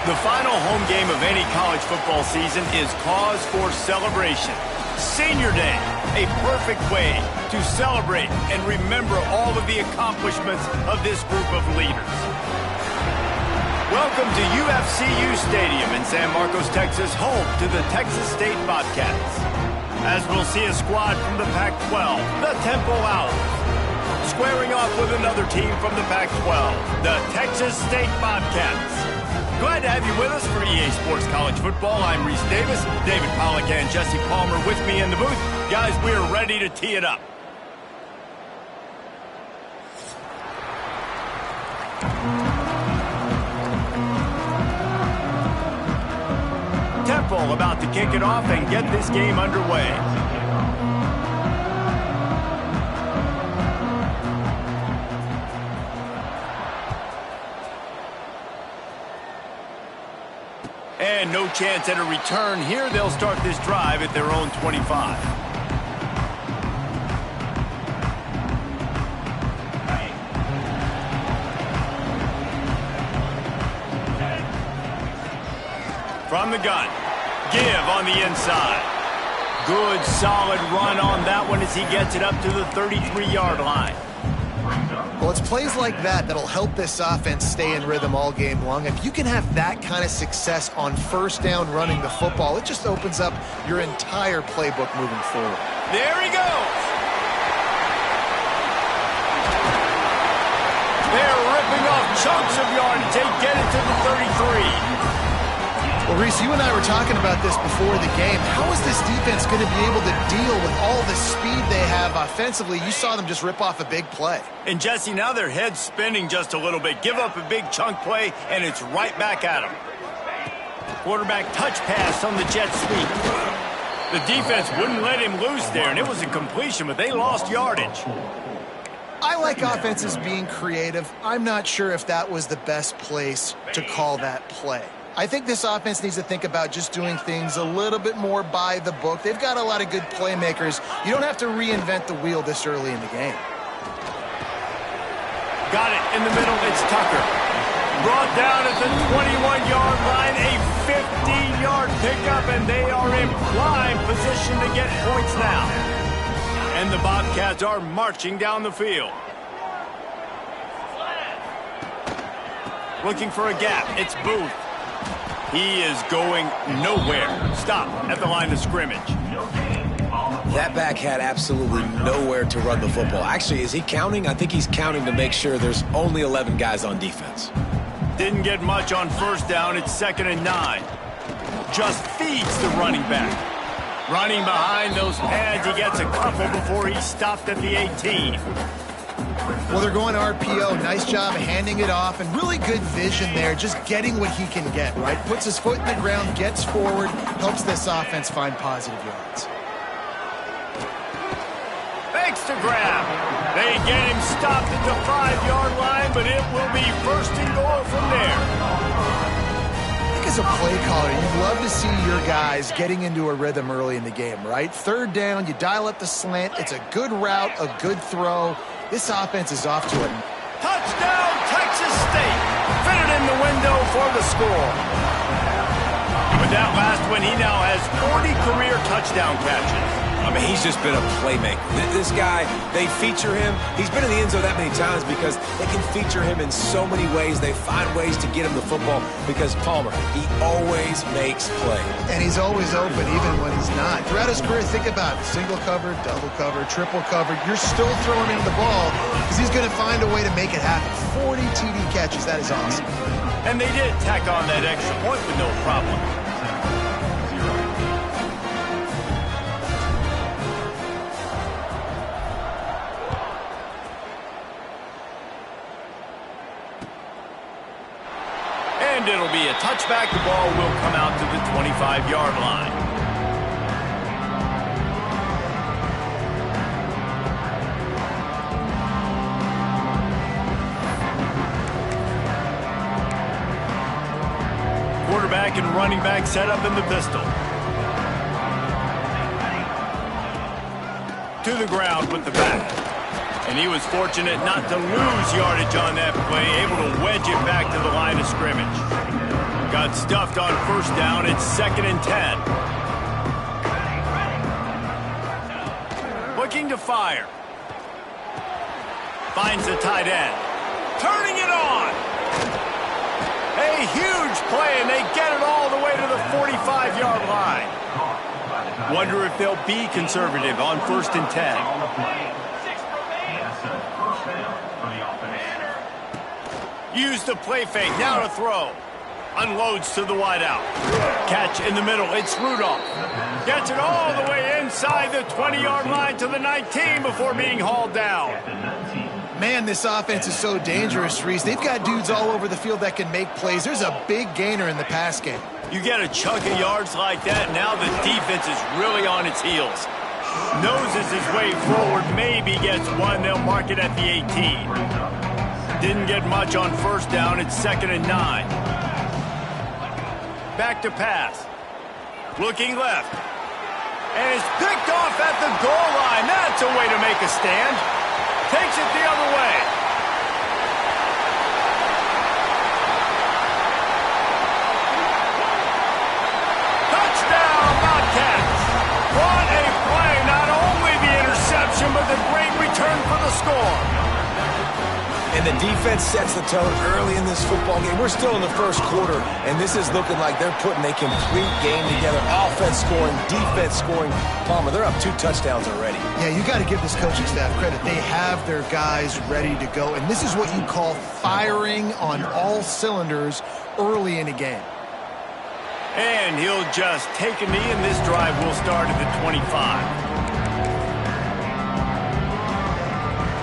The final home game of any college football season is cause for celebration. Senior Day, a perfect way to celebrate and remember all of the accomplishments of this group of leaders. Welcome to UFCU Stadium in San Marcos, Texas, home to the Texas State Bobcats. As we'll see a squad from the Pac-12, the Temple Owls, squaring off with another team from the Pac-12, the Texas State Bobcats. Glad to have you with us for EA Sports College Football. I'm Reese Davis, David Pollack and Jesse Palmer with me in the booth. Guys, we're ready to tee it up. Temple about to kick it off and get this game underway. And no chance at a return here. They'll start this drive at their own 25. From the gun. Give on the inside. Good, solid run on that one as he gets it up to the 33-yard line. Well, it's plays like that that'll help this offense stay in rhythm all game long. If you can have that kind of success on first down running the football, it just opens up your entire playbook moving forward. There he goes. They're ripping off chunks of yardage. They get it to the 33. Well, Reese, you and I were talking about this before the game. How is this defense going to be able to deal with all the speed they have offensively? You saw them just rip off a big play. And, Jesse, now their head's spinning just a little bit. Give up a big chunk play, and it's right back at them. Quarterback touch pass on the jet sweep. The defense wouldn't let him loose there, and it was a completion, but they lost yardage. I like offenses being creative. I'm not sure if that was the best place to call that play. I think this offense needs to think about just doing things a little bit more by the book. They've got a lot of good playmakers. You don't have to reinvent the wheel this early in the game. Got it in the middle. It's Tucker. Brought down at the 21-yard line. A 15-yard pickup, and they are in prime position to get points now. And the Bobcats are marching down the field. Looking for a gap. It's Booth. He is going nowhere. Stop at the line of scrimmage. That back had absolutely nowhere to run the football. Actually, is he counting? I think he's counting to make sure there's only 11 guys on defense. Didn't get much on first down. It's 2nd and 9. Just feeds the running back. Running behind those pads, he gets a couple before he's stopped at the 18. Well, they're going RPO. Nice job handing it off, and really good vision there, just getting what he can get, right? Puts his foot in the ground, gets forward, helps this offense find positive yards. Makes the grab. They get him stopped at the 5-yard line, but it will be 1st and goal from there. I think as a play caller, you'd love to see your guys getting into a rhythm early in the game, right? 3rd down, you dial up the slant. It's a good route, a good throw. This offense is off to it. Touchdown, Texas State. Fitted in the window for the score. With that last one, he now has 40 career touchdown catches. I mean, he's just been a playmaker. This guy, they feature him. He's been in the end zone that many times because they can feature him in so many ways. They find ways to get him the football because Palmer, he always makes plays. And he's always open even when he's not. Throughout his career, think about it. Single covered, double covered, triple covered. You're still throwing him the ball because he's going to find a way to make it happen. 40 TD catches. That is awesome. And they did tack on that extra point with no problem. And it'll be a touchback. The ball will come out to the 25-yard line. Quarterback and running back set up in the pistol. To the ground with the back. And he was fortunate not to lose yardage on that play, able to wedge it back to the line of scrimmage. Got stuffed on first down. It's 2nd and 10. Looking to fire. Finds the tight end. Turning it on. A huge play, and they get it all the way to the 45-yard line. Wonder if they'll be conservative on 1st and 10. Use the play fake. Now to throw. Unloads to the wideout. Catch in the middle. It's Rudolph. Gets it all the way inside the 20-yard line to the 19 before being hauled down. Man, this offense is so dangerous, Reese. They've got dudes all over the field that can make plays. There's a big gainer in the pass game. You get a chunk of yards like that, now the defense is really on its heels. Noses his way forward, maybe gets one. They'll mark it at the 18. Didn't get much on first down. It's 2nd and 9. Back to pass. Looking left. And it's picked off at the goal line. That's a way to make a stand. Takes it the other way. Touchdown, Bobcats. What a play. Not only the interception, but the great return for the score. And the defense sets the tone early in this football game. We're still in the first quarter, and this is looking like they're putting a complete game together. Offense scoring, defense scoring. Palmer, they're up 2 touchdowns already. Yeah, you got to give this coaching staff credit. They have their guys ready to go, and this is what you call firing on all cylinders early in a game. And he'll just take a knee, and this drive will start at the 25.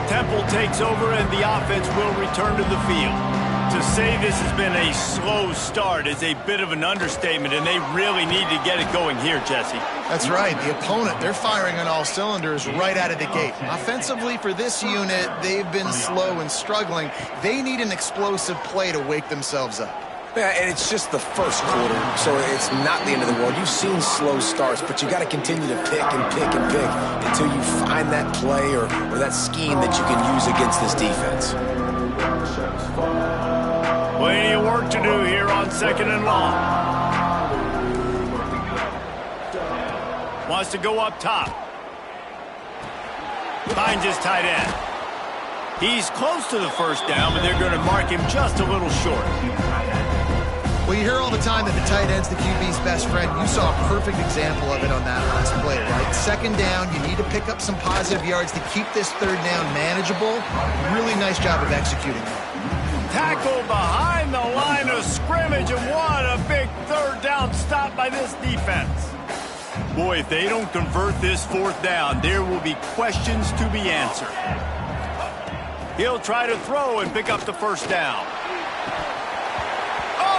Temple takes over, and the offense will return to the field. To say this has been a slow start is a bit of an understatement, and they really need to get it going here, Jesse. That's right. The opponent, they're firing on all cylinders right out of the gate. Offensively, for this unit, they've been slow and struggling. They need an explosive play to wake themselves up. Yeah, and it's just the first quarter, so it's not the end of the world. You've seen slow starts, but you got to continue to pick and pick and pick until you find that play or that scheme that you can use against this defense. Plenty of work to do here on 2nd and long. Wants to go up top. Finds his tight end. He's close to the first down, but they're going to mark him just a little short. Well, you hear all the time that the tight end's the QB's best friend. You saw a perfect example of it on that last play, right? 2nd down, you need to pick up some positive yards to keep this 3rd down manageable. Really nice job of executing that. Tackle behind the line of scrimmage, and what a big 3rd down stop by this defense. Boy, if they don't convert this 4th down, there will be questions to be answered. He'll try to throw and pick up the 1st down.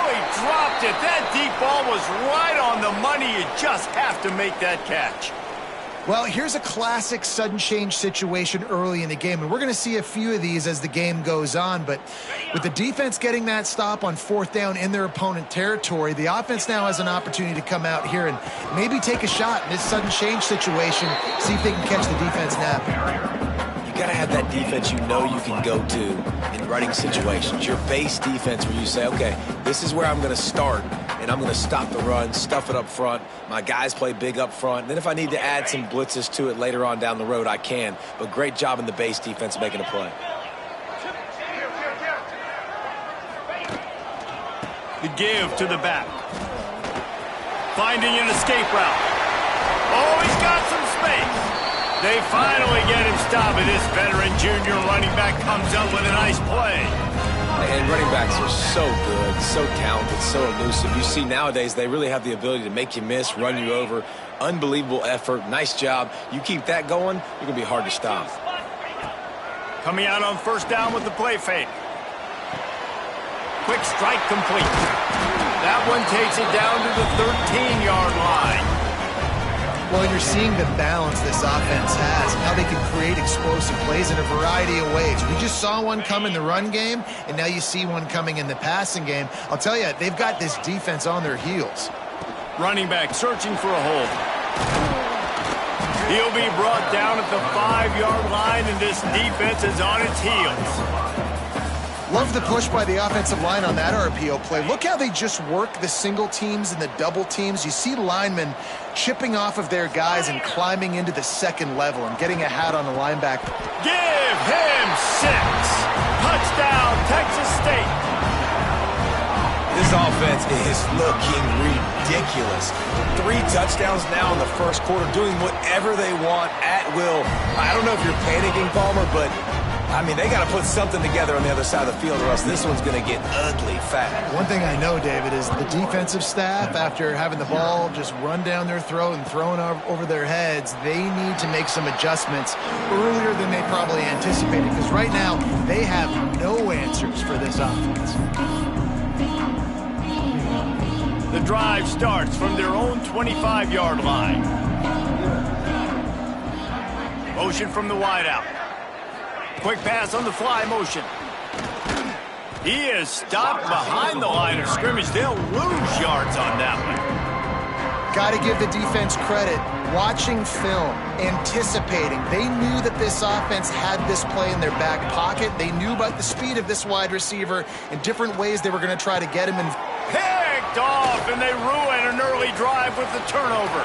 He dropped it. That deep ball was right on the money. You just have to make that catch. Well, here's a classic sudden change situation early in the game, and we're going to see a few of these as the game goes on, but with the defense getting that stop on 4th down in their opponent territory, the offense now has an opportunity to come out here and maybe take a shot in this sudden change situation, see if they can catch the defense napping. You got to have that defense you know you can go to in running situations. Your base defense where you say, okay, this is where I'm going to start, and I'm going to stop the run, stuff it up front. My guys play big up front. And then if I need to add some blitzes to it later on down the road, I can. But great job in the base defense making a play. The give to the back. Finding an escape route. Oh, he's got some space. They finally get him stopped, and this veteran junior running back comes up with a nice play. And running backs are so good, so talented, so elusive. You see nowadays they really have the ability to make you miss, run you over. Unbelievable effort. Nice job. You keep that going, you're going to be hard to stop. Coming out on 1st down with the play fake. Quick strike complete. That one takes it down to the 13-yard line. Well, you're seeing the balance this offense has, how they can create explosive plays in a variety of ways. We just saw one come in the run game, and now you see one coming in the passing game. I'll tell you, they've got this defense on their heels. Running back searching for a hole. He'll be brought down at the 5-yard line, and this defense is on its heels. Love the push by the offensive line on that RPO play. Look how they just work the single teams and the double teams. You see linemen chipping off of their guys and climbing into the second level and getting a hat on the linebacker. Give him 6. Touchdown, Texas State. This offense is looking ridiculous. 3 touchdowns now in the first quarter, doing whatever they want at will. I don't know if you're panicking, Palmer, but I mean, they got to put something together on the other side of the field or else this one's going to get ugly fast. One thing I know, David, is the defensive staff, after having the ball just run down their throat and thrown over their heads, they need to make some adjustments earlier than they probably anticipated, because right now they have no answers for this offense. The drive starts from their own 25-yard line. Motion from the wideout. Quick pass on the fly motion. He is stopped behind the line of scrimmage. They'll lose yards on that one. Got to give the defense credit. Watching film, anticipating. They knew that this offense had this play in their back pocket. They knew about the speed of this wide receiver and different ways they were going to try to get him in. Picked off, and they ruin an early drive with the turnover.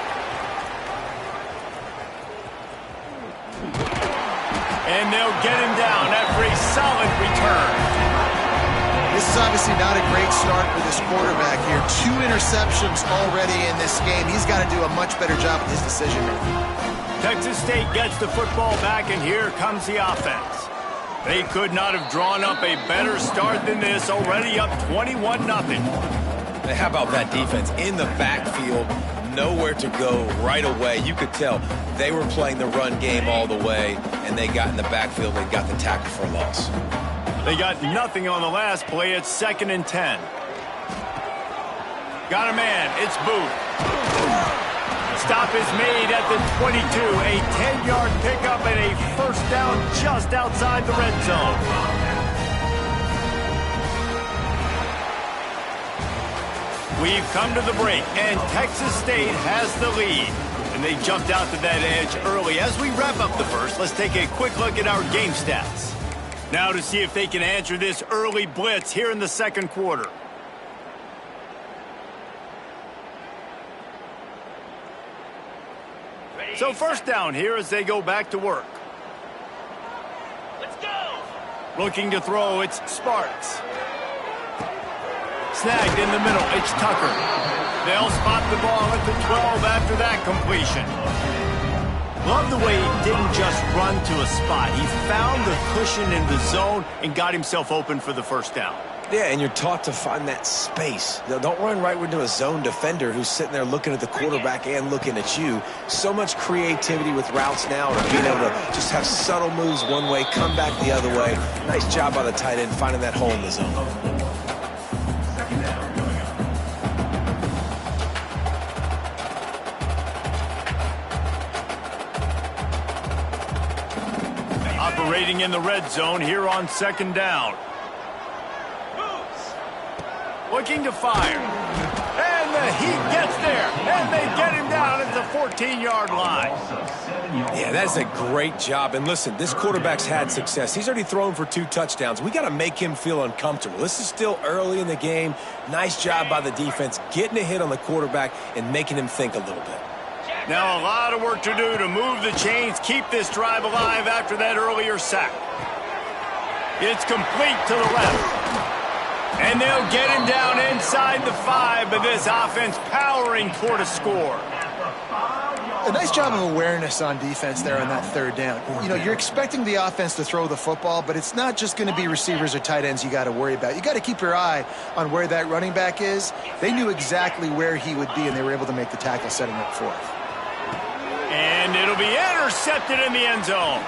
And they'll get him down after a solid return. This is obviously not a great start for this quarterback here. 2 interceptions already in this game. He's got to do a much better job with his decision-making. Texas State gets the football back, and here comes the offense. They could not have drawn up a better start than this, already up 21-0. How about that defense in the backfield? Nowhere to go right away. You could tell they were playing the run game all the way, and they got in the backfield and got the tackle for a loss. They got nothing on the last play. It's 2nd and 10. Got a man. It's Booth. Stop is made at the 22. A 10-yard pickup and a first down just outside the red zone. We've come to the break, and Texas State has the lead. And they jumped out to that edge early. As we wrap up the first, let's take a quick look at our game stats. Now to see if they can answer this early blitz here in the second quarter. So first down here as they go back to work. Let's go! Looking to throw, it's Sparks. Snagged in the middle, it's Tucker. They'll spot the ball at the 12 after that completion. Love the way he didn't just run to a spot. He found the cushion in the zone and got himself open for the first down. Yeah, and you're taught to find that space. Don't run right into a zone defender who's sitting there looking at the quarterback and looking at you. So much creativity with routes now, and being able to just have subtle moves one way, come back the other way. Nice job by the tight end finding that hole in the zone. Operating in the red zone here on 2nd down. Looking to fire. And the heat gets there. And they get him down at the 14-yard line. Yeah, that's a great job. And listen, this quarterback's had success. He's already thrown for 2 touchdowns. We got to make him feel uncomfortable. This is still early in the game. Nice job by the defense, getting a hit on the quarterback and making him think a little bit. Now a lot of work to do to move the chains, keep this drive alive after that earlier sack. It's complete to the left. And they'll get him down inside the 5, but this offense powering toward a score. A nice job of awareness on defense there on that 3rd down. You know, you're expecting the offense to throw the football, but it's not just going to be receivers or tight ends you got to worry about. You got to keep your eye on where that running back is. They knew exactly where he would be, and they were able to make the tackle, setting up 4th. And it'll be intercepted in the end zone.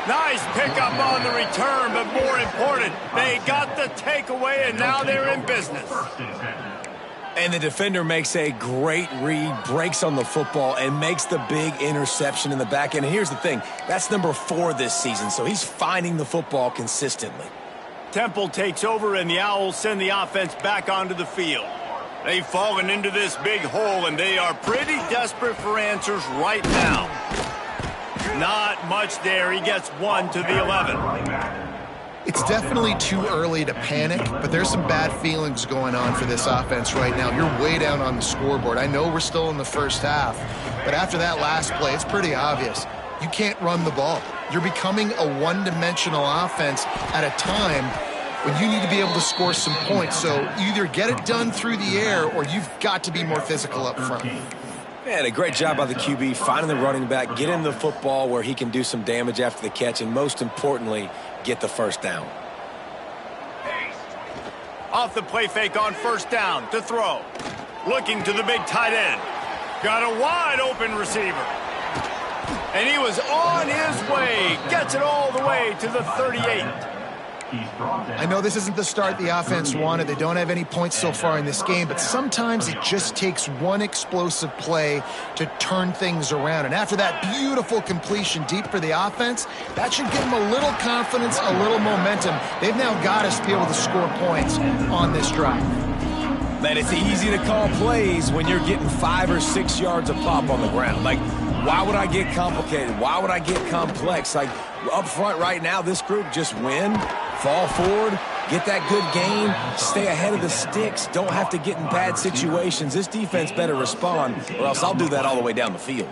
Nice pickup on the return, but more important, they got the takeaway, and now they're in business. And the defender makes a great read, breaks on the football, and makes the big interception in the back end. And here's the thing, that's number 4 this season, so he's finding the football consistently. Temple takes over, and the Owls send the offense back onto the field. They've fallen into this big hole, and they are pretty desperate for answers right now. Not much there. He gets 1 to the 11. It's definitely too early to panic, but there's some bad feelings going on for this offense right now. You're way down on the scoreboard. I know we're still in the first half, but after that last play, it's pretty obvious. You can't run the ball. You're becoming a one-dimensional offense at a time when you need to be able to score some points. So either get it done through the air or you've got to be more physical up front. Man, a great job by the QB, finding the running back, get him the football where he can do some damage after the catch, and most importantly, get the first down. Off the play fake on first down to throw. Looking to the big tight end. Got a wide open receiver. And he was on his way. Gets it all the way to the 38. I know this isn't the start the offense wanted. They don't have any points so far in this game, but sometimes it just takes one explosive play to turn things around. And after that beautiful completion deep for the offense, that should give them a little confidence, a little momentum. They've now got us to be able to score points on this drive. Man, it's easy to call plays when you're getting 5 or 6 yards of pop on the ground. Like, why would I get complicated? Why would I get complex? Like, up front right now, this group just win, fall forward, get that good gain, stay ahead of the sticks, don't have to get in bad situations. This defense better respond, or else I'll do that all the way down the field.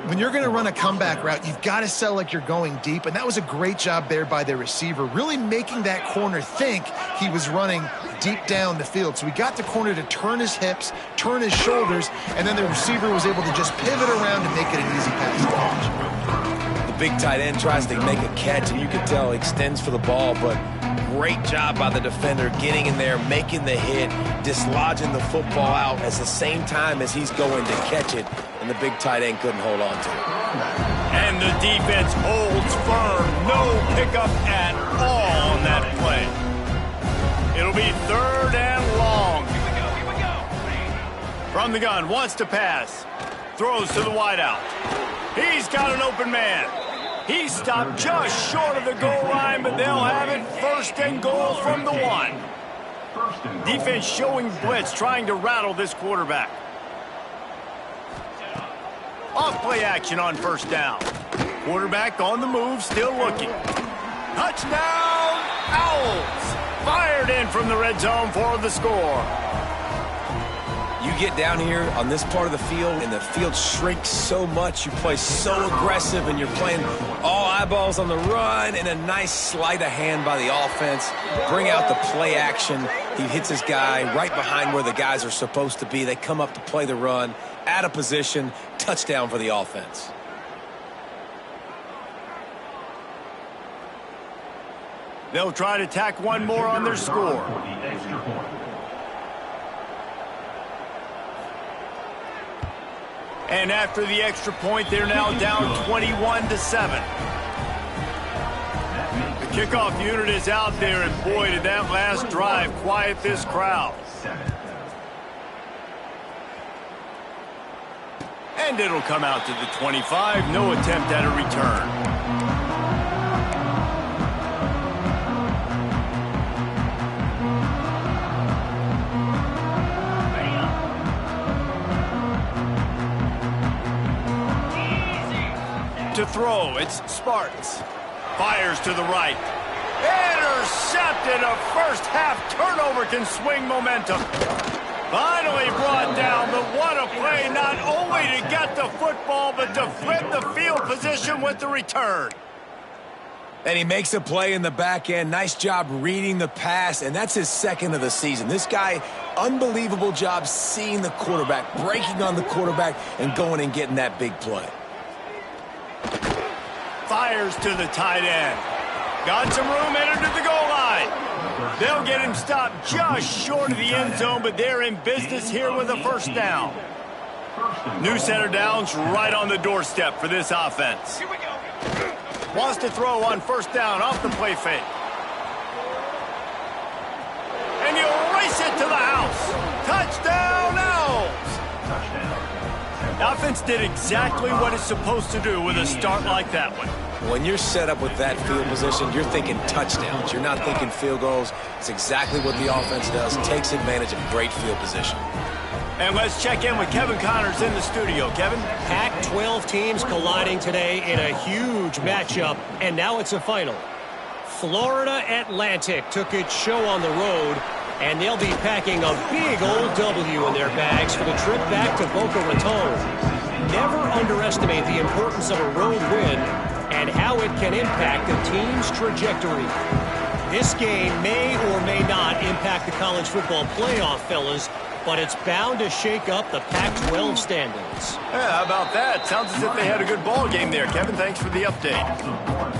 When you're going to run a comeback route, you've got to sell like you're going deep, and that was a great job there by the receiver, really making that corner think he was running deep down the field. So we got the corner to turn his hips, turn his shoulders, and then the receiver was able to just pivot around and make it an easy pass to catch. The big tight end tries to make a catch, and you can tell he extends for the ball, but great job by the defender getting in there, making the hit, dislodging the football out at the same time as he's going to catch it, and the big tight end couldn't hold on to it. And the defense holds firm. No pickup at all on that play. It'll be 3rd and long. Here we go. From the gun, wants to pass. Throws to the wideout. He's got an open man. He stopped just short of the goal line, but they'll have it 1st and goal from the 1. Defense showing blitz, trying to rattle this quarterback. Off play action on 1st down. Quarterback on the move, still looking. Touchdown, Owls! Fired in from the red zone for the score. You get down here on this part of the field, and the field shrinks so much. You play so aggressive, and you're playing all eyeballs on the run, and a nice sleight of hand by the offense. Bring out the play action. He hits his guy right behind where the guys are supposed to be. They come up to play the run, out of position, touchdown for the offense. They'll try to tack one more on their score. And after the extra point, they're now down 21-7. The kickoff unit is out there, and boy, did that last drive quiet this crowd. And it'll come out to the 25. No attempt at a return. To throw, it's Sparks. Fires to the right. Intercepted. A first half turnover can swing momentum. Finally brought down, but what a play, not only to get the football, but to flip the field position with the return. And he makes a play in the back end. Nice job reading the pass, and that's his 2nd of the season. This guy, unbelievable job seeing the quarterback, breaking on the quarterback, and going and getting that big play. Fires to the tight end. Got some room, entered to the goal line. They'll get him stopped just short of the end zone, but they're in business here with a 1st down. New center downs right on the doorstep for this offense. Wants to throw on 1st down off the play fake. And he'll race it to the house. Touchdown, Owls! The offense did exactly what it's supposed to do with a start like that one. When you're set up with that field position, you're thinking touchdowns. You're not thinking field goals. It's exactly what the offense does. Takes advantage of great field position. And let's check in with Kevin Connors in the studio. Kevin? Pac-12 teams colliding today in a huge matchup, and now it's a final. Florida Atlantic took its show on the road, and they'll be packing a big old W in their bags for the trip back to Boca Raton. Never underestimate the importance of a road win and how it can impact a team's trajectory. This game may or may not impact the college football playoff, fellas, but it's bound to shake up the Pac-12 standings. Yeah, how about that? Sounds as if they had a good ball game there. Kevin, thanks for the update.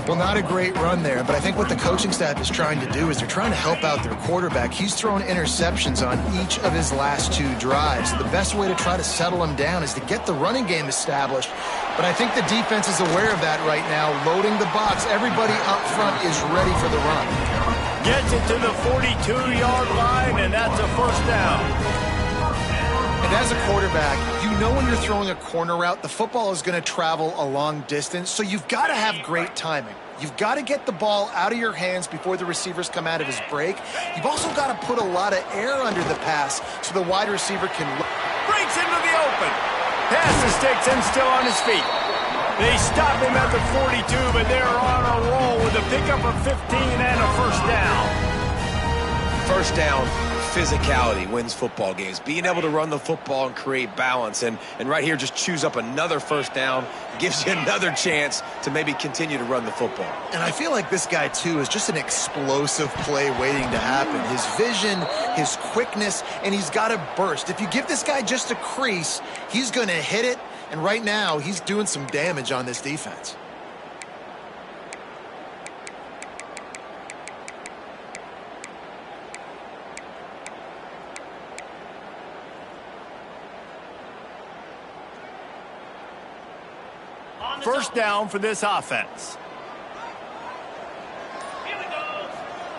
Well, not a great run there, but I think what the coaching staff is trying to do is they're trying to help out their quarterback. He's thrown interceptions on each of his last 2 drives. The best way to try to settle him down is to get the running game established. But I think the defense is aware of that right now, loading the box. Everybody up front is ready for the run. Gets it to the 42-yard line, and that's a first down. And as a quarterback, you know when you're throwing a corner route, the football is going to travel a long distance, so you've got to have great timing. You've got to get the ball out of your hands before the receivers come out of his break. You've also got to put a lot of air under the pass so the wide receiver can... Breaks into the open. Pass mistakes and still on his feet. They stop him at the 42, but they're on a roll with a pickup of 15 and a first down. First down, physicality wins football games. Being able to run the football and create balance. And right here, just choose up another first down. Gives you another chance to maybe continue to run the football. And I feel like this guy, too, is just an explosive play waiting to happen. His vision, his quickness, and he's got a burst. If you give this guy just a crease, he's going to hit it. And right now, he's doing some damage on this defense. First down for this offense.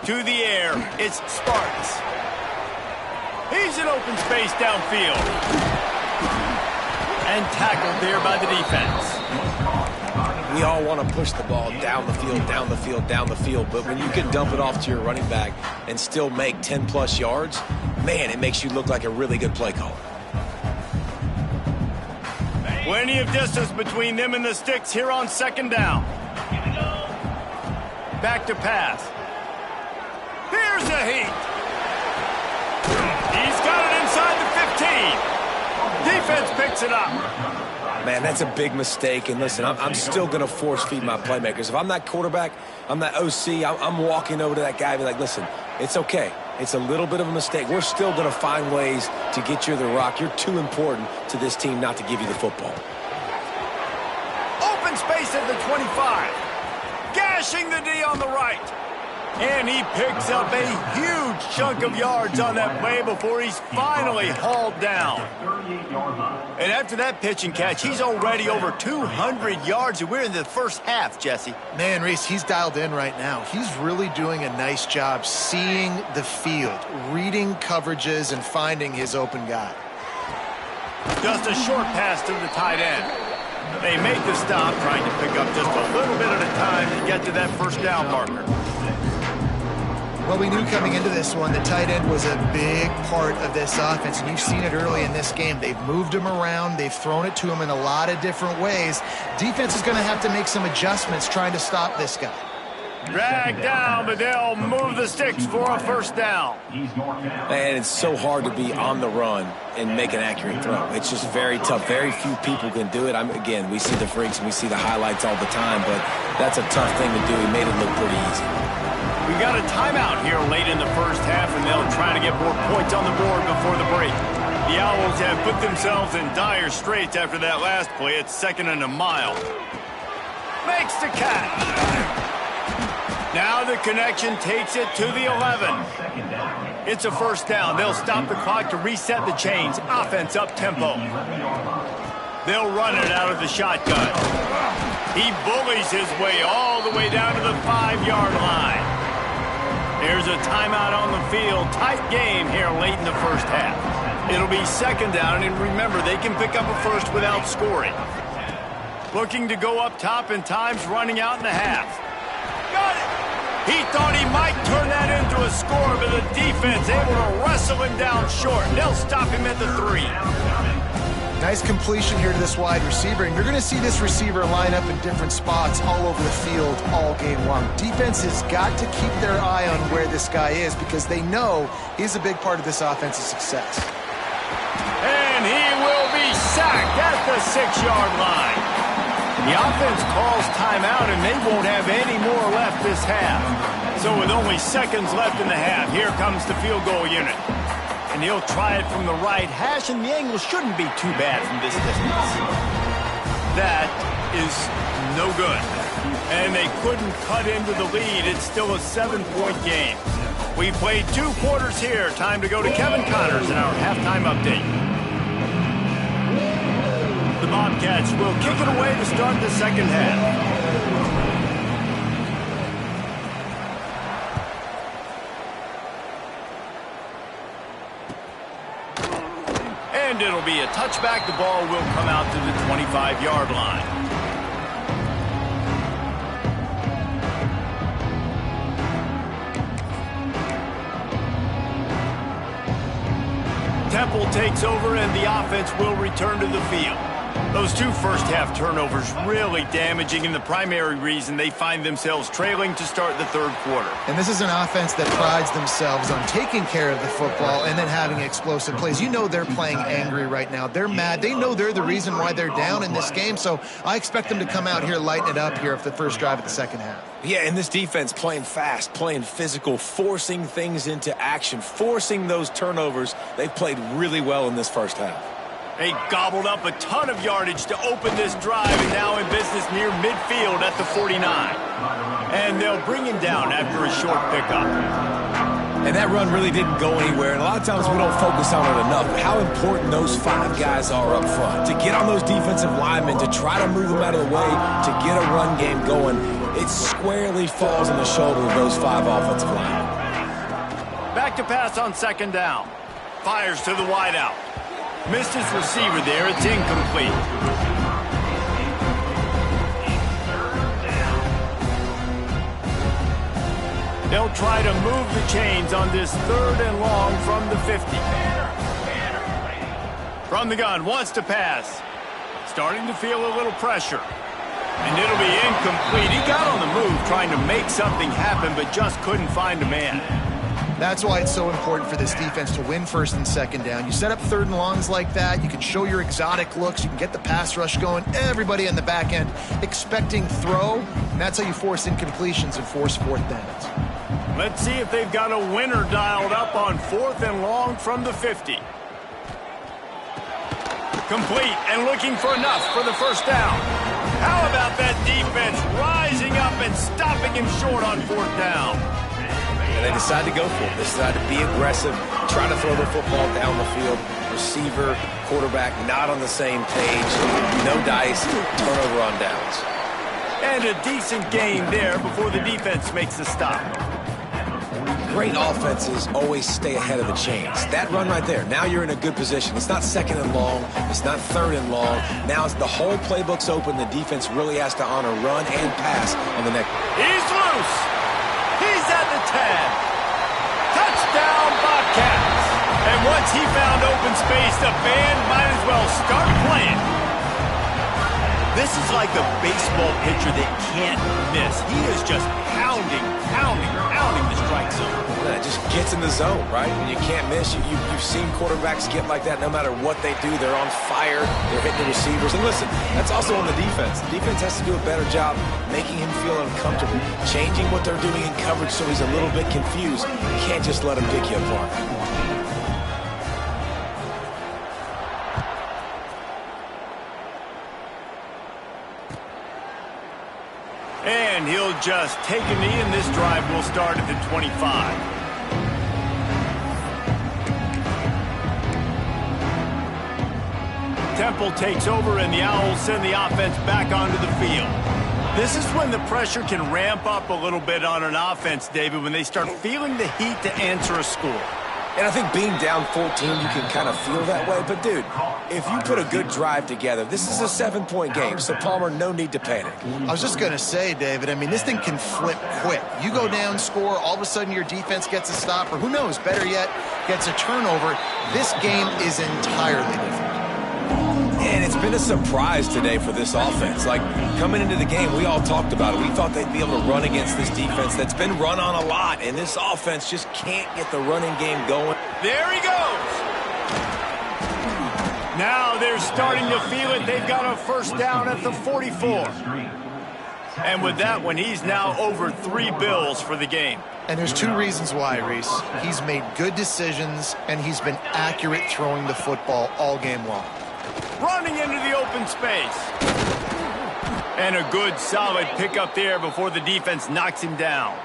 To the air, it's Sparks. He's in open space downfield. And tackled there by the defense. We all want to push the ball down the field, down the field, down the field, but when you can dump it off to your running back and still make 10-plus yards, man, it makes you look like a really good play caller. Plenty of distance between them and the sticks here on second down. Back to pass. Here's a heat. He's got it inside the 15. Defense picks it up. Man, that's a big mistake. And listen, I'm still going to force feed my playmakers. If I'm that quarterback, I'm that OC, I'm walking over to that guy and be like, listen, it's okay. It's a little bit of a mistake. We're still going to find ways to get you the rock. You're too important to this team not to give you the football. Open space at the 25. Gashing the D on the right. And he picks up a huge chunk of yards on that play before he's finally hauled down. And after that pitch and catch, he's already over 200 yards, and we're in the first half, Jesse. Man, Reese, he's dialed in right now. He's really doing a nice job seeing the field, reading coverages, and finding his open guy. Just a short pass to the tight end. They make the stop, trying to pick up just a little bit at a time to get to that first down marker. Well, we knew coming into this one the tight end was a big part of this offense, and you've seen it early in this game. They've moved him around. They've thrown it to him in a lot of different ways. Defense is going to have to make some adjustments trying to stop this guy. Drag down, but they'll move the sticks for a first down. And it's so hard to be on the run and make an accurate throw. It's just very tough. Very few people can do it. Again, we see the freaks and we see the highlights all the time, but that's a tough thing to do. He made it look pretty easy. We got a timeout here late in the first half, and they'll try to get more points on the board before the break. The Owls have put themselves in dire straits after that last play. It's 2nd and a mile. Makes the catch. Now the connection takes it to the 11. It's a first down. They'll stop the clock to reset the chains. Offense up tempo. They'll run it out of the shotgun. He bullies his way all the way down to the 5-yard line. There's a timeout on the field. Tight game here late in the first half. It'll be 2nd down, and remember, they can pick up a first without scoring. Looking to go up top, and time's running out in the half. Got it! He thought he might turn that into a score, but the defense able to wrestle him down short. They'll stop him at the 3. Nice completion here to this wide receiver, and you're going to see this receiver line up in different spots all over the field all game long. Defense has got to keep their eye on where this guy is because they know he's a big part of this offense's success. And he will be sacked at the 6-yard line. The offense calls timeout, and they won't have any more left this half. So with only seconds left in the half, here comes the field goal unit. And he'll try it from the right hash, and the angle shouldn't be too bad from this distance. That is no good. And they couldn't cut into the lead. It's still a 7-point game. We played 2 quarters here. Time to go to Kevin Connors in our halftime update. The Bobcats will kick it away to start the second half. And it'll be a touchback. The ball will come out to the 25-yard line. Temple takes over, and the offense will return to the field. Those 2 first-half turnovers really damaging, and the primary reason they find themselves trailing to start the third quarter. And this is an offense that prides themselves on taking care of the football and then having explosive plays. You know they're playing angry right now. They're mad. They know they're the reason why they're down in this game, so I expect them to come out here, lighten it up here for the first drive of the second half. Yeah, and this defense playing fast, playing physical, forcing things into action, forcing those turnovers. They've played really well in this first half. They gobbled up a ton of yardage to open this drive, and now in business near midfield at the 49. And they'll bring him down after a short pickup. And that run really didn't go anywhere, and a lot of times we don't focus on it enough. How important those 5 guys are up front. To get on those defensive linemen, to try to move them out of the way, to get a run game going, it squarely falls on the shoulder of those 5 offensive linemen. Back to pass on second down. Fires to the wideout. Missed his receiver there. It's incomplete. They'll try to move the chains on this 3rd and long from the 50. From the gun, wants to pass. Starting to feel a little pressure. And it'll be incomplete. He got on the move trying to make something happen, but just couldn't find a man. That's why it's so important for this defense to win first and second down. You set up 3rd and longs like that, you can show your exotic looks, you can get the pass rush going, everybody in the back end expecting throw, and that's how you force incompletions and force 4th downs. Let's see if they've got a winner dialed up on 4th and long from the 50. Complete and looking for enough for the first down. How about that defense rising up and stopping him short on 4th down? And they decide to go for it. They decide to be aggressive, try to throw the football down the field. Receiver, quarterback, not on the same page. No dice, turnover on downs. And a decent gain there before the defense makes the stop. Great offenses always stay ahead of the chains. That run right there, now you're in a good position. It's not 2nd and long. It's not 3rd and long. Now the whole playbook's open. The defense really has to honor run and pass on the next. He's loose. He's at the 10. Touchdown, Bobcats. And once he found open space, the band might as well start playing. This is like a baseball pitcher that can't miss. He is just pounding the strike zone. Yeah, it just gets in the zone, right? When you can't miss, you've seen quarterbacks get like that no matter what they do. They're on fire. They're hitting the receivers. And listen, that's also on the defense. The defense has to do a better job making him feel uncomfortable, changing what they're doing in coverage so he's a little bit confused. You can't just let him pick you apart. And he'll just take a knee, and this drive will start at the 25. Temple takes over, and the Owls send the offense back onto the field. This is when the pressure can ramp up a little bit on an offense, David, when they start feeling the heat to answer a score. And I think being down 14, you can kind of feel that way. But, dude, if you put a good drive together, this is a 7-point game. So, Palmer, no need to panic. I was just going to say, David, I mean, this thing can flip quick. You go down, score, all of a sudden your defense gets a stop, or who knows, better yet, gets a turnover. This game is entirely different. been a surprise today for this offense. Like, coming into the game, we all talked about it. We thought they'd be able to run against this defense that's been run on a lot, and this offense just can't get the running game going. There he goes. Now they're starting to feel it. They've got a first down at the 44. And with that one, he's now over 3 bills for the game. And there's 2 reasons why, Reese. He's made good decisions, and he's been accurate throwing the football all game long. Running into the open space. And a good, solid pickup there before the defense knocks him down.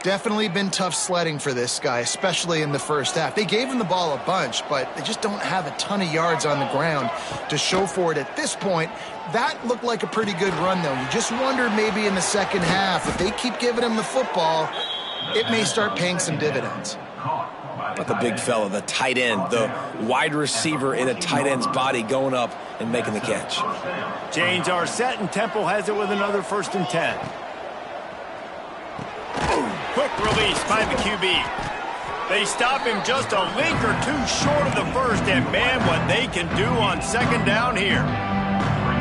Definitely been tough sledding for this guy, especially in the first half. They gave him the ball a bunch, but they just don't have a ton of yards on the ground to show for it at this point. That looked like a pretty good run, though. You just wonder maybe in the second half, if they keep giving him the football, it may start paying some dividends. But the big fella, the tight end, the wide receiver in a tight end's body going up and making the catch. Chains are set, and Temple has it with another 1st and 10. Quick release by the QB. They stop him just a link or 2 short of the first, and man, what they can do on 2nd down here.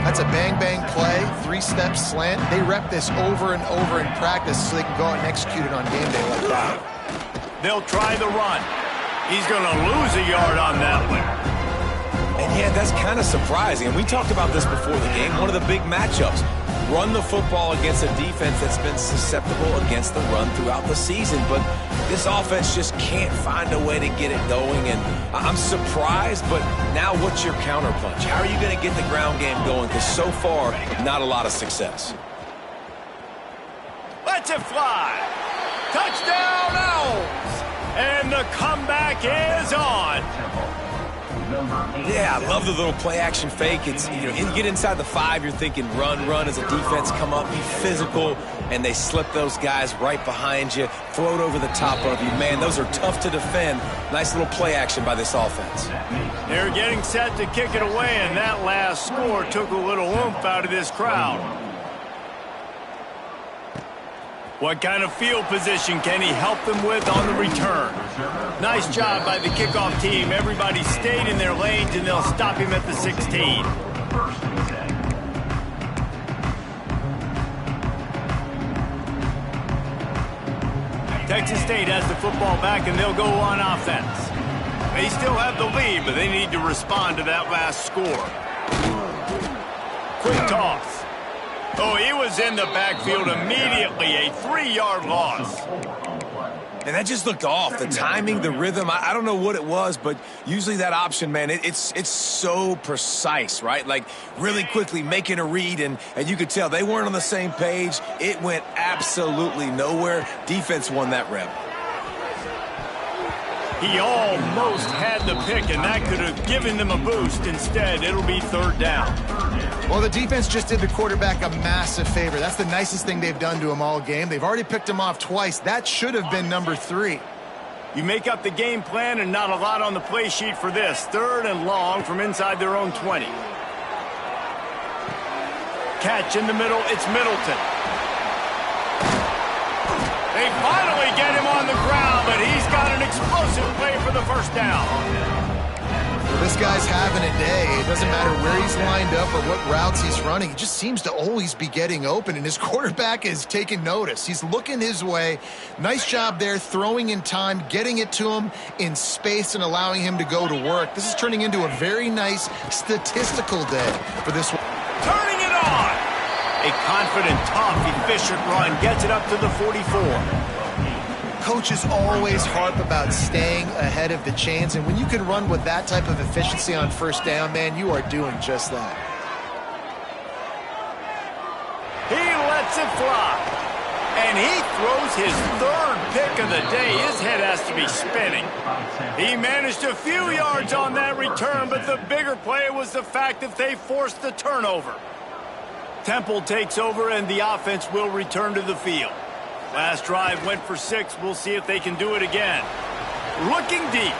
That's a bang-bang play, 3-step slant. They rep this over and over in practice so they can go out and execute it on game day like that. They'll try the run. He's going to lose a yard on that one. And yeah, that's kind of surprising. And we talked about this before the game. One of the big matchups. Run the football against a defense that's been susceptible against the run throughout the season. But this offense just can't find a way to get it going. And I'm surprised, but now what's your counterpunch? How are you going to get the ground game going? Because so far, not a lot of success. Let's it fly. Touchdown, Owls. And the comeback is on. Yeah, I love the little play-action fake. It's, you get inside the 5, you're thinking run as a defense, come up, be physical, and they slip those guys right behind you, throw it over the top of you. Man, those are tough to defend. Nice little play-action by this offense. They're getting set to kick it away, and that last score took a little oomph out of this crowd. What kind of field position can he help them with on the return? Nice job by the kickoff team. Everybody stayed in their lanes, and they'll stop him at the 16. Texas State has the football back, and they'll go on offense. They still have the lead, but they need to respond to that last score. Quick toss. Oh, he was in the backfield immediately, a 3-yard loss. And that just looked off. The timing, the rhythm, I don't know what it was, but usually that option, man, it's so precise, right? Like, really quickly making a read, and you could tell they weren't on the same page. It went absolutely nowhere. Defense won that rep. He almost had the pick, and that could have given them a boost. Instead, it'll be 3rd down. Well, the defense just did the quarterback a massive favor. That's the nicest thing they've done to him all game. They've already picked him off twice. That should have been number 3. You make up the game plan, and not a lot on the play sheet for this. 3rd and long from inside their own 20. Catch in the middle. It's Middleton. They finally get him on the ground, but he's got an explosive play for the 1st down. This guy's having a day. It doesn't matter where he's lined up or what routes he's running. He just seems to always be getting open, and his quarterback is taking notice. He's looking his way. Nice job there, throwing in time, getting it to him in space and allowing him to go to work. This is turning into a very nice statistical day for this one. Turning it on! A confident, tough, efficient run gets it up to the 44. Coaches always harp about staying ahead of the chains, and when you can run with that type of efficiency on 1st down, man, you are doing just that. He lets it fly, and he throws his 3rd pick of the day. His head has to be spinning. He managed a few yards on that return, but the bigger play was the fact that they forced the turnover. Temple takes over, and the offense will return to the field. Last drive went for 6. We'll see if they can do it again. Looking deep.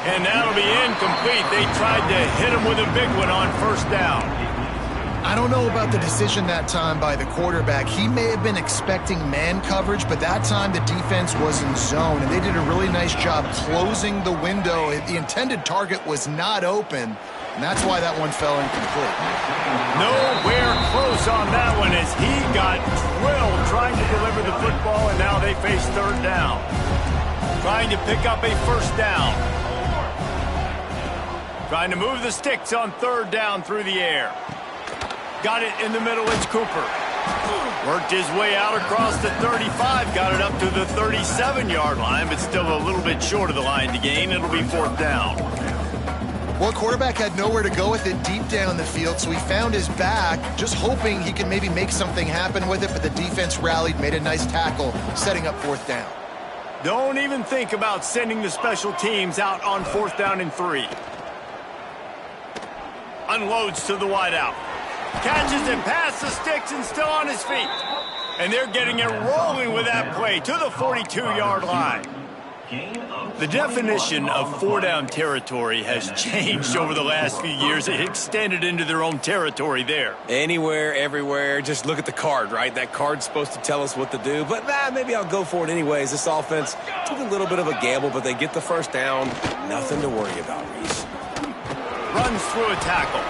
And that'll be incomplete. They tried to hit him with a big one on 1st down. I don't know about the decision that time by the quarterback. He may have been expecting man coverage, but that time the defense was in zone, and they did a really nice job closing the window. The intended target was not open, And that's why that one fell incomplete. Nowhere close on that one as he got drilled trying to deliver the football, and now they face third down. Trying to pick up a first down. Trying to move the sticks on third down through the air. Got it in the middle, it's Cooper. Worked his way out across the 35, got it up to the 37-yard line, but still a little bit short of the line to gain. It'll be fourth down. Well, quarterback had nowhere to go with it deep down the field, so he found his back, just hoping he could maybe make something happen with it, but the defense rallied, made a nice tackle, setting up fourth down. Don't even think about sending the special teams out on fourth down and 3. Unloads to the wideout. Catches it past the sticks and still on his feet. And they're getting it rolling with that play to the 42-yard line. The definition of four-down territory has changed over the last few years. It extended into their own territory there. Anywhere, everywhere, just look at the card, right? That card's supposed to tell us what to do, but maybe I'll go for it anyways. This offense took a little bit of a gamble, but they get the first down. Nothing to worry about, Reese. Runs through a tackle.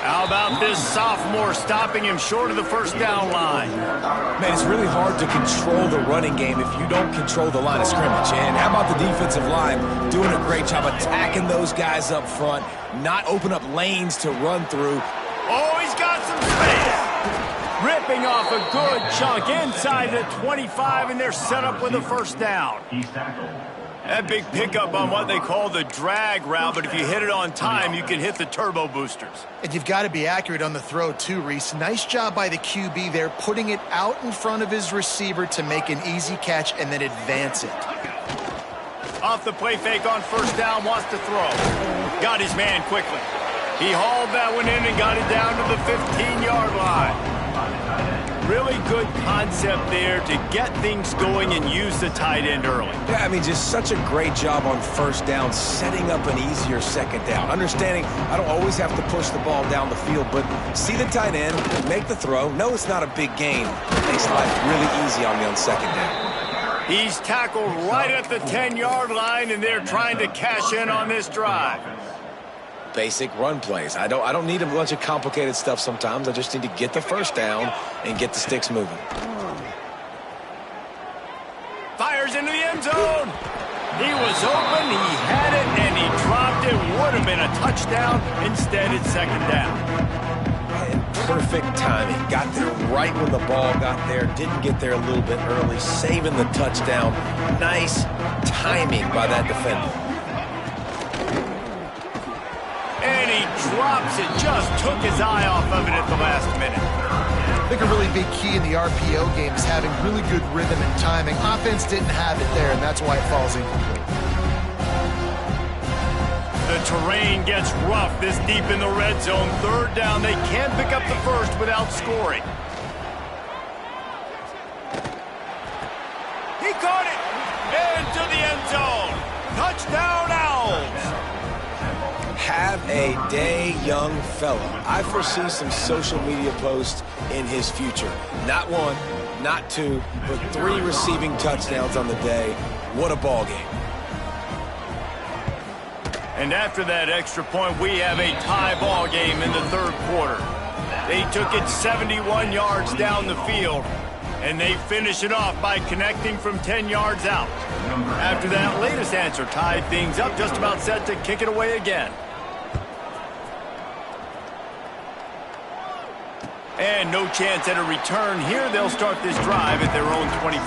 How about this sophomore stopping him short of the first down line? Man, it's really hard to control the running game if you don't control the line of scrimmage. And how about the defensive line doing a great job attacking those guys up front, not open up lanes to run through. Oh, he's got some space. Ripping off a good chunk inside the 25, and they're set up with a first down. That big pickup on what they call the drag route, but if you hit it on time, you can hit the turbo boosters. And you've got to be accurate on the throw too, Reese. Nice job by the QB there, putting it out in front of his receiver to make an easy catch and then advance it. Off the play fake on first down, wants to throw. Got his man quickly. He hauled that one in and got it down to the 15-yard line. Really good concept there to get things going and use the tight end early. Yeah, I mean, just such a great job on first down, setting up an easier second down. Understanding I don't always have to push the ball down the field, but see the tight end, make the throw. No, it's not a big gain. It makes life really easy on me on second down. He's tackled right at the 10-yard line, and they're trying to cash in on this drive. Basic run plays. I don't need a bunch of complicated stuff sometimes. I just need to get the first down and get the sticks moving. Fires into the end zone. He was open, he had it, and he dropped it. Would have been a touchdown. Instead, it's second down. And perfect timing. Got there right when the ball got there. Didn't get there a little bit early. Saving the touchdown. Nice timing by that defender. And he drops it, just took his eye off of it at the last minute. I think a really big key in the RPO game is having really good rhythm and timing. Offense didn't have it there, and that's why it falls incomplete. The terrain gets rough this deep in the red zone. Third down, they can't pick up the first without scoring. He caught it into the end zone. Touchdown, Owls. Have a day, young fella. I foresee some social media posts in his future. Not one, not two, but 3 receiving touchdowns on the day. What a ball game. And after that extra point, we have a tie ball game in the third quarter. They took it 71 yards down the field, and they finish it off by connecting from 10 yards out. After that latest answer tied things up, just about set to kick it away again. And no chance at a return here. They'll start this drive at their own 25.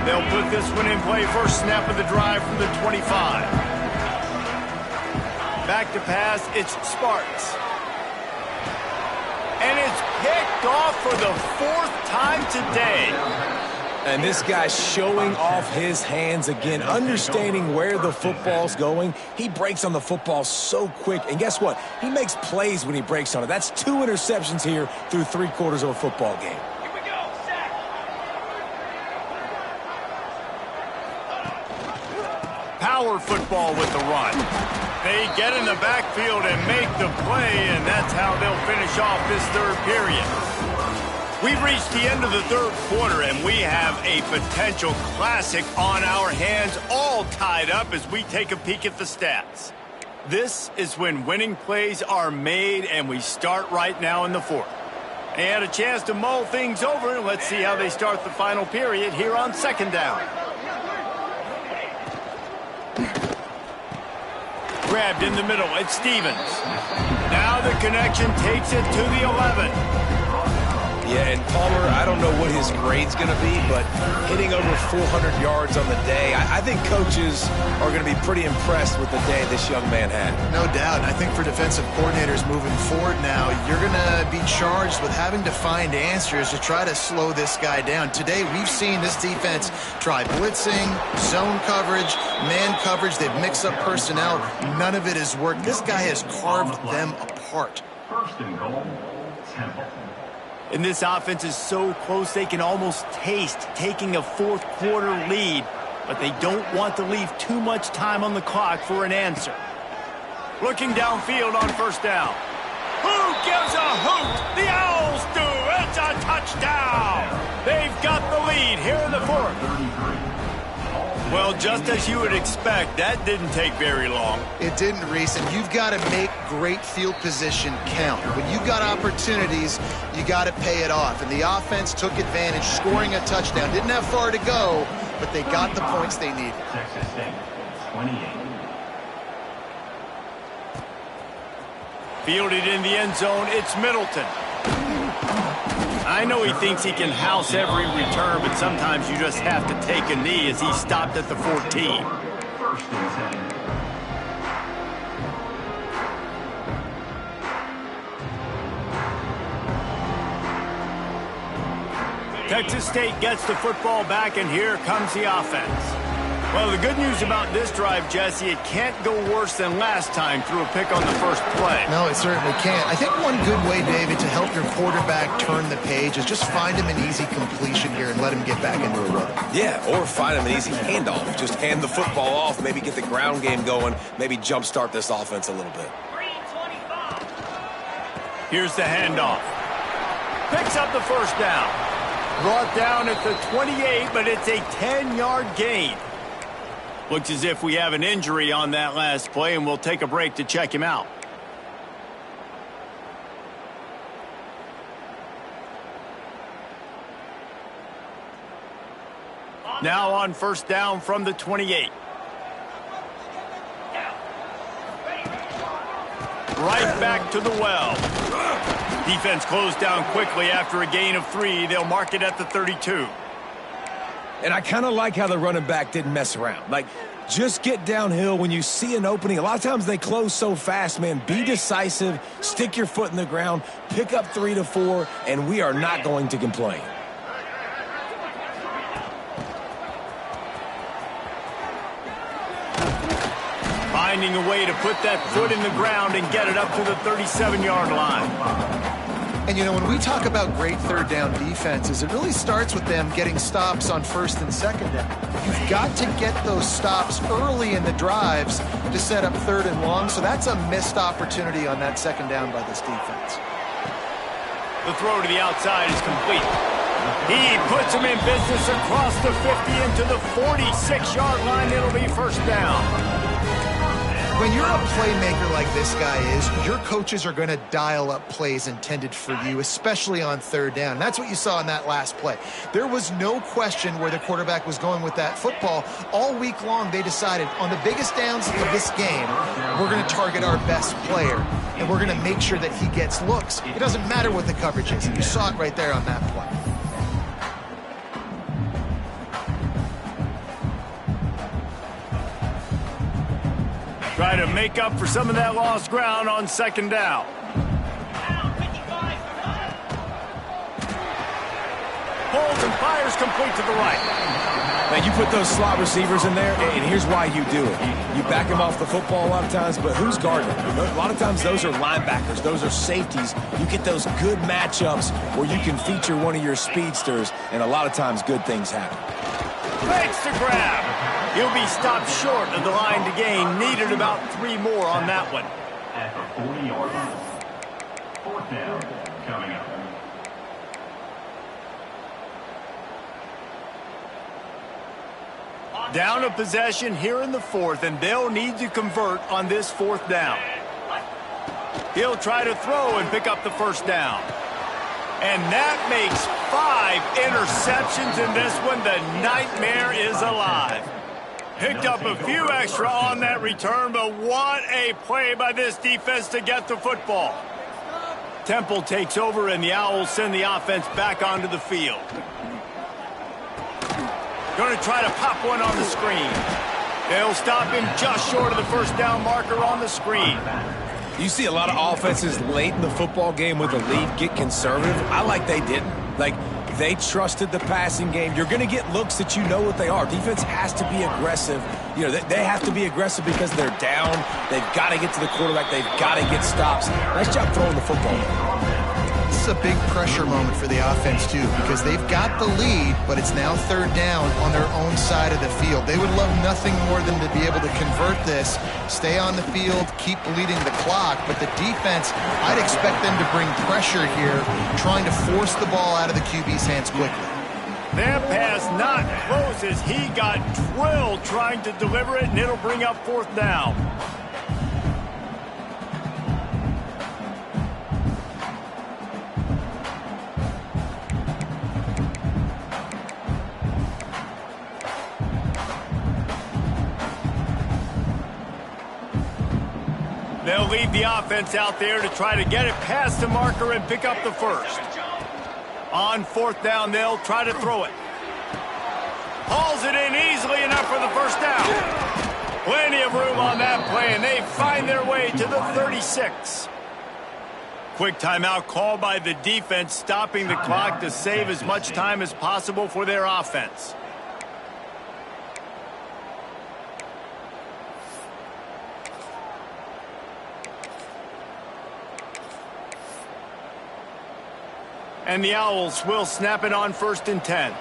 They'll put this one in play. First snap of the drive from the 25. Back to pass, it's Sparks. And it's picked off for the 4th time today. And this guy's showing off his hands again, understanding where the football's going. He breaks on the football so quick. And guess what? He makes plays when he breaks on it. That's 2 interceptions here through 3 quarters of a football game. Here we go, sack. Power football with the run. They get in the backfield and make the play, and that's how they'll finish off this third period. We've reached the end of the third quarter, and we have a potential classic on our hands, all tied up as we take a peek at the stats. This is when winning plays are made, and we start right now in the fourth. They had a chance to mull things over, and let's see how they start the final period here on second down. Grabbed in the middle, it's Stevens. Now the connection takes it to the 11. Yeah, and Palmer, I don't know what his grade's going to be, but hitting over 400 yards on the day, I think coaches are going to be pretty impressed with the day this young man had. No doubt. I think for defensive coordinators moving forward now, you're going to be charged with having to find answers to try to slow this guy down. Today, we've seen this defense try blitzing, zone coverage, man coverage. They've mixed up personnel. None of it has worked. This guy has carved them apart. First and goal, Temple. And this offense is so close they can almost taste taking a fourth quarter lead, but they don't want to leave too much time on the clock for an answer. Looking downfield on first down. Who gives a hoot? The Owls do. It's a touchdown. They've got the lead here in the fourth. Well, just as you would expect, that didn't take very long. It didn't, Reese, and you've got to make great field position count. When you've got opportunities, you got to pay it off. And the offense took advantage, scoring a touchdown. Didn't have far to go, but they got the points they needed. Texas State, 28. Fielded in the end zone, it's Middleton. I know he thinks he can house every return, but sometimes you just have to take a knee as he stopped at the 14. First and 10. Texas State gets the football back, and here comes the offense. Well, the good news about this drive, Jesse, it can't go worse than last time through a pick on the first play. No, it certainly can't. I think one good way, David, to help your quarterback turn the page is just find him an easy completion here and let him get back into a rhythm. Yeah, or find him an easy handoff. Just hand the football off, maybe get the ground game going, maybe jumpstart this offense a little bit. Here's the handoff. Picks up the first down. Brought down at the 28, but it's a 10-yard gain. Looks as if we have an injury on that last play, and we'll take a break to check him out. Now on first down from the 28. Right back to the well. Defense closed down quickly after a gain of 3. They'll mark it at the 32. And I kind of like how the running back didn't mess around. Like, just get downhill when you see an opening. A lot of times they close so fast, man. Be decisive, stick your foot in the ground, pick up 3 to 4, and we are not going to complain. Finding a way to put that foot in the ground and get it up to the 37-yard line. And, you know, when we talk about great third down defenses, it really starts with them getting stops on first and second down. You've got to get those stops early in the drives to set up third and long, so that's a missed opportunity on that second down by this defense. The throw to the outside is complete. He puts him in business across the 50 into the 46-yard line. It'll be first down. When you're a playmaker like this guy is, your coaches are going to dial up plays intended for you, especially on third down. That's what you saw in that last play. There was no question where the quarterback was going with that football. All week long, they decided on the biggest downs of this game, we're going to target our best player, and we're going to make sure that he gets looks. It doesn't matter what the coverage is. You saw it right there on that play. Try to make up for some of that lost ground on second down. Holds and fires complete to the right. Now, you put those slot receivers in there, and here's why you do it. You back them off the football a lot of times, but who's guarding them? A lot of times those are linebackers. Those are safeties. You get those good matchups where you can feature one of your speedsters, and a lot of times good things happen. Makes the grab. He'll be stopped short of the line to gain. Needed about 3 more on that one. At the 40-yard line. Fourth down coming up. Down a possession here in the fourth, and they'll need to convert on this fourth down. He'll try to throw and pick up the first down. And that makes 5 interceptions in this one. The nightmare is alive. Picked up a few extra on that return, but what a play by this defense to get the football. Temple takes over, and the Owls send the offense back onto the field. Going to try to pop one on the screen. They'll stop him just short of the first down marker on the screen. You see a lot of offenses late in the football game with a lead get conservative. I like they didn't. Like, they trusted the passing game. You're going to get looks that you know what they are. Defense has to be aggressive. You know, they have to be aggressive because they're down. They've got to get to the quarterback. They've got to get stops. Nice job throwing the football. This is a big pressure moment for the offense, too, because they've got the lead, but it's now third down on their own side of the field. They would love nothing more than to be able to convert this, stay on the field, keep bleeding the clock, but the defense, I'd expect them to bring pressure here, trying to force the ball out of the QB's hands quickly. That pass not close as he got drilled trying to deliver it, and it'll bring up fourth down. They'll leave the offense out there to try to get it past the marker and pick up the first. On fourth down, they'll try to throw it. Hauls it in easily enough for the first down. Plenty of room on that play, and they find their way to the 36. Quick timeout called by the defense, stopping the clock to save as much time as possible for their offense. And the Owls will snap it on 1st and 10.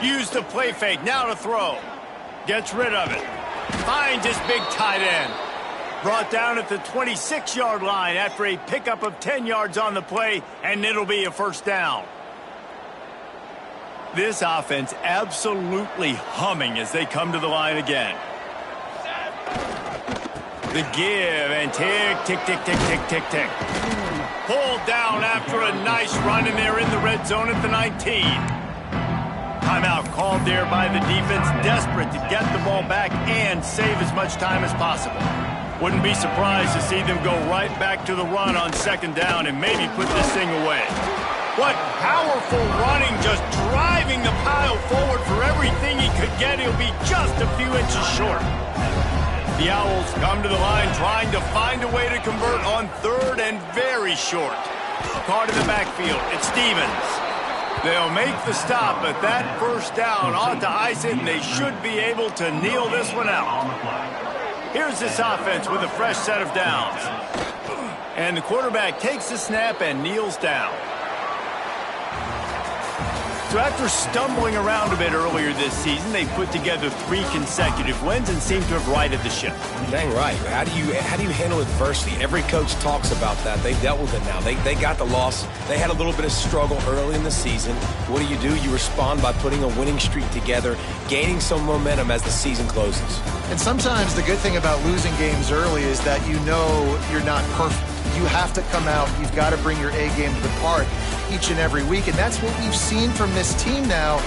Use the play fake, now to throw. Gets rid of it. Finds his big tight end. Brought down at the 26-yard line after a pickup of 10 yards on the play, and it'll be a first down. This offense absolutely humming as they come to the line again. The give, and tick, tick, tick, tick, tick, tick, tick. Pulled down after a nice run, and they're in the red zone at the 19. Timeout called there by the defense, desperate to get the ball back and save as much time as possible. Wouldn't be surprised to see them go right back to the run on 2nd down and maybe put this thing away. What powerful running, just driving the pile forward for everything he could get. He'll be just a few inches short. The Owls come to the line trying to find a way to convert on 3rd and very short. Caught in the backfield, it's Stevens. They'll make the stop, but that first down ought to ice it, and they should be able to kneel this one out. Here's this offense with a fresh set of downs. And the quarterback takes the snap and kneels down. So after stumbling around a bit earlier this season, they put together 3 consecutive wins and seem to have righted the ship. Dang right. How do you handle adversity? Every coach talks about that. They dealt with it now. They got the loss. They had a little bit of struggle early in the season. What do? You respond by putting a winning streak together, gaining some momentum as the season closes. And sometimes the good thing about losing games early is that you know you're not perfect. You have to come out. You've got to bring your A game to the park each and every week, and that's what we've seen from this team now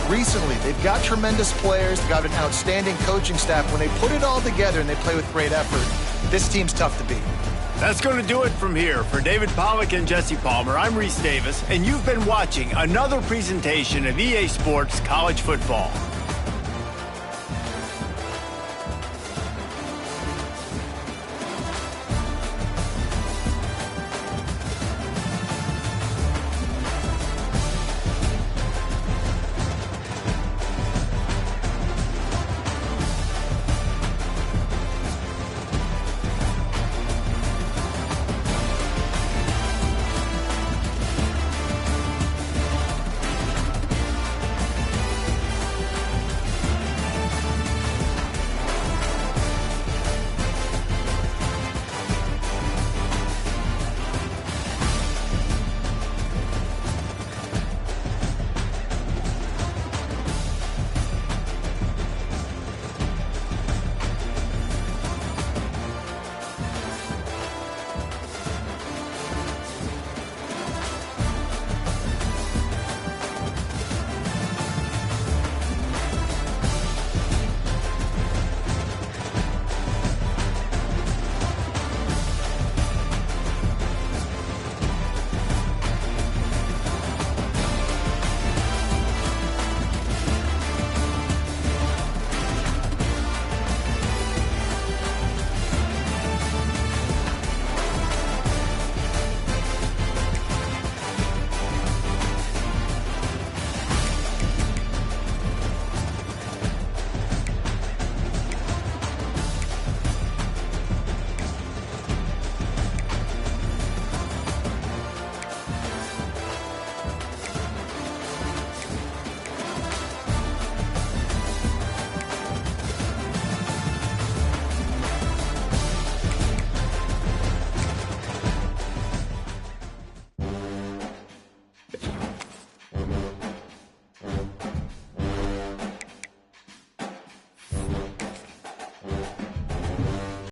recently. They've got tremendous players. They've got an outstanding coaching staff. When they put it all together and they play with great effort, this team's tough to beat. That's going to do it from here. For David Pollack and Jesse Palmer, I'm Reese Davis, and you've been watching another presentation of EA Sports College Football.